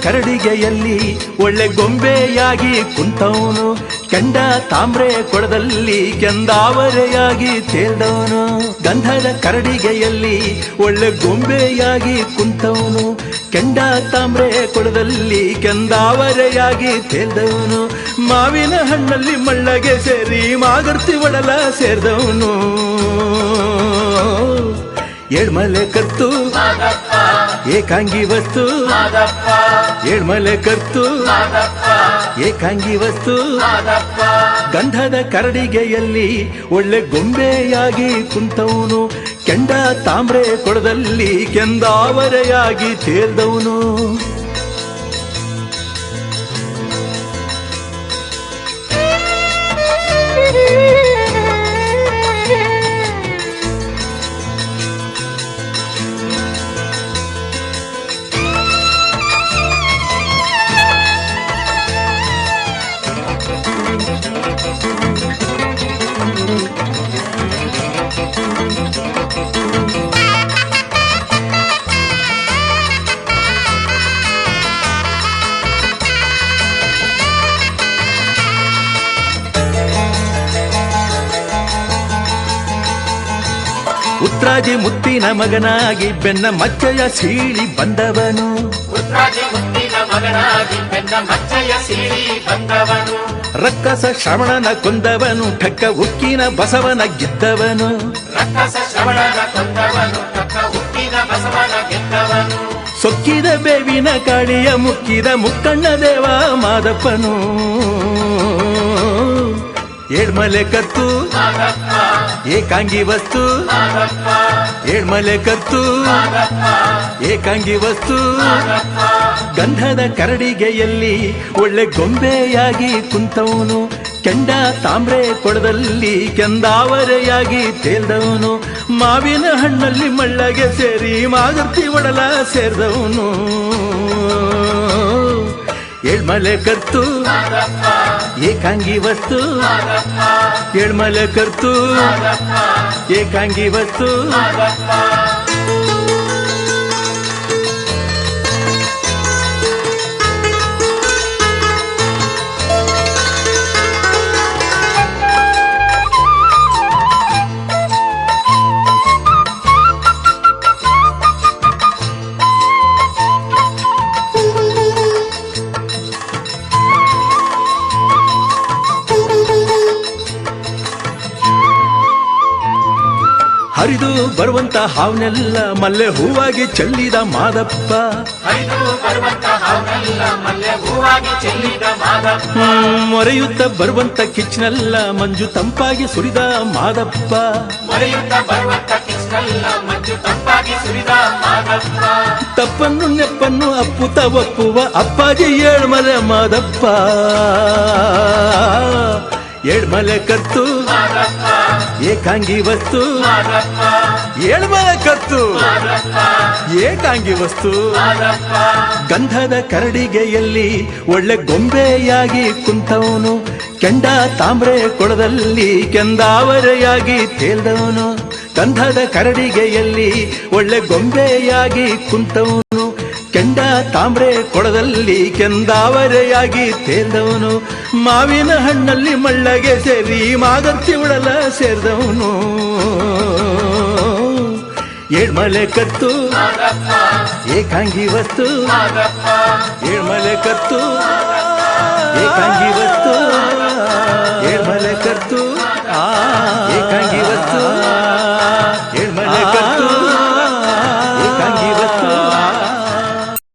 ಕರಡಿಗೆಯಲ್ಲಿ ಒಳ್ಳೆ ಗೊಂಬೆಯಾಗಿ ಕುಂತವನು, ಕೆಂಡ ತಾಮ್ರೆ ಕೊಳದಲ್ಲಿ ಕೆಂದಾವರೆಯಾಗಿ ತೇಲ್ದವನು. ಗಂಧದ ಕರಡಿಗೆಯಲ್ಲಿ ಒಳ್ಳೆ ಗೊಂಬೆಯಾಗಿ ಕುಂತವನು, ಕೆಂಡ ತಾಮ್ರೆ ಕೊಳದಲ್ಲಿ ಕೆಂದಾವರೆಯಾಗಿ ತೇಲ್ದವನು. ಮಾವಿನ ಹಣ್ಣಲ್ಲಿ ಮಳ್ಳಗೆ ಸೇರಿ ಮಾಗರ್ತಿ ಒಡಲ ಸೇರಿದವನು. ಏಳ್ಮಲೆ ಕತ್ತು ಏಕಾಂಗಿ ವಸ್ತು, ಏಳ್ಮಲೆ ಕತ್ತು ಏಕಾಂಗಿ ವಸ್ತು. ಗಂಧದ ಕರಡಿಗೆಯಲ್ಲಿ ಒಳ್ಳೆ ಗೊಂಬೆಯಾಗಿ ಕುಂತವನು, ಕೆಂಡ ತಾಮ್ರೆ ಕೊಳದಲ್ಲಿ ಕೆಂದಾವರೆಯಾಗಿ ತೇಲ್ದವನು. ಉತ್ರಾಜಿ ಮುತ್ತಿನ ಮಗನಾಗಿ ಬೆನ್ನ ಮಚ್ಚಯ ಸೀಳಿ ಬಂದವನು, ರಕ್ಕಸ ಶ್ರವಣನ ಕೊಂದವನು, ಠಕ್ಕ ಉಕ್ಕಿನ ಬಸವನ ಗೆದ್ದವನು. ಸೊಕ್ಕಿದ ಬೇವಿನ ಕಾಳಿಯ ಮುಕ್ಕಿದ ಮುಕ್ಕಣ್ಣ ದೇವ ಮಾದಪ್ಪನು. ಏಳ್ಮಲೆ ಕತ್ತು ಏಕಾಂಗಿ ವಸ್ತು, ಏಳ್ಮಲೆ ಕತ್ತು ಏಕಾಂಗಿ ವಸ್ತು. ಗಂಧದ ಕರಡಿಗೆಯಲ್ಲಿ ಒಳ್ಳೆ ಗೊಂಬೆಯಾಗಿ ಕುಂತವನು, ಕೆಂಡ ತಾಮ್ರೆ ಕೊಳದಲ್ಲಿ ಕೆಂದಾವರೆಯಾಗಿ ತೇಲ್ದವನು. ಮಾವಿನ ಹಣ್ಣಲ್ಲಿ ಮಳ್ಳಗೆ ಸೇರಿ ಮಾಗರ್ತಿ ಒಡಲ ಸೇರಿದವನು. ಏಳ್ಮಲೆ ಕತ್ತು ಏಕಾಂಗಿ ವಸ್ತು, ಏಳ್ಮಲೆ ಕತ್ತು ಏಕಾಂಗಿ ವಸ್ತು. ಹರಿದು ಬರುವಂತ ಹಾವನೆಲ್ಲ ಮಲ್ಲೆ ಹೂವಾಗಿ ಚೆಲ್ಲಿದ ಮಾದಪ್ಪ, ಮೊರೆಯುತ್ತ ಬರುವಂತ ಕಿಚ್ಚನೆಲ್ಲ ಮಂಜು ತಂಪಾಗಿ ಸುರಿದ ಮಾದಪ್ಪ. ತಪ್ಪನ್ನು ನೆಪ್ಪನ್ನು ಅಪ್ಪುತ ಒಪ್ಪುವ ಅಪ್ಪಾಜಿ ಏಳ್ಮಲೆ ಮಾದಪ್ಪ. ಏಳ್ಮಲೆ ಕತ್ತು ಏಕಾಂಗಿ ವಸ್ತು, ಏಳ್ಮಲೆ ಕತ್ತು ಏಕಾಂಗಿ ವಸ್ತು. ಗಂಧದ ಕರಡಿಗೆಯಲ್ಲಿ ಒಳ್ಳೆ ಗೊಂಬೆಯಾಗಿ ಕುಂತವನು, ಕೆಂಡ ತಾಮ್ರೆ ಕೊಳದಲ್ಲಿ ಕೆಂದಾವರೆಯಾಗಿ ತೇಲ್ದವನು. ಗಂಧದ ಕರಡಿಗೆಯಲ್ಲಿ ಒಳ್ಳೆ ಗೊಂಬೆಯಾಗಿ ಕುಂತವನು, ಕೆಂಡ ತಾಮ್ರೆ ಕೊಳದಲ್ಲಿ ಕೆಂದಾವರೆಯಾಗಿ ತೇಲ್ದವನು. ಮಾವಿನ ಹಣ್ಣಲ್ಲಿ ಮಳ್ಳಗೆ ಸೇರಿ ಮಾಗರ್ತಿ ಉಳಲ ಸೇರಿದವನು. ಏಳ್ಮಲೆ ಕತ್ತು ಏಕಾಂಗಿ ವಸ್ತು, ಏಳ್ಮಲೆ ಕತ್ತು ಏಕಾಂಗಿ ವಸ್ತು, ಏಳ್ಮಲೆ ಕತ್ತು ಏಕಾಂಗಿ ವಸ್ತು, ಏಳ್ಮಲೆ ಕತ್ತು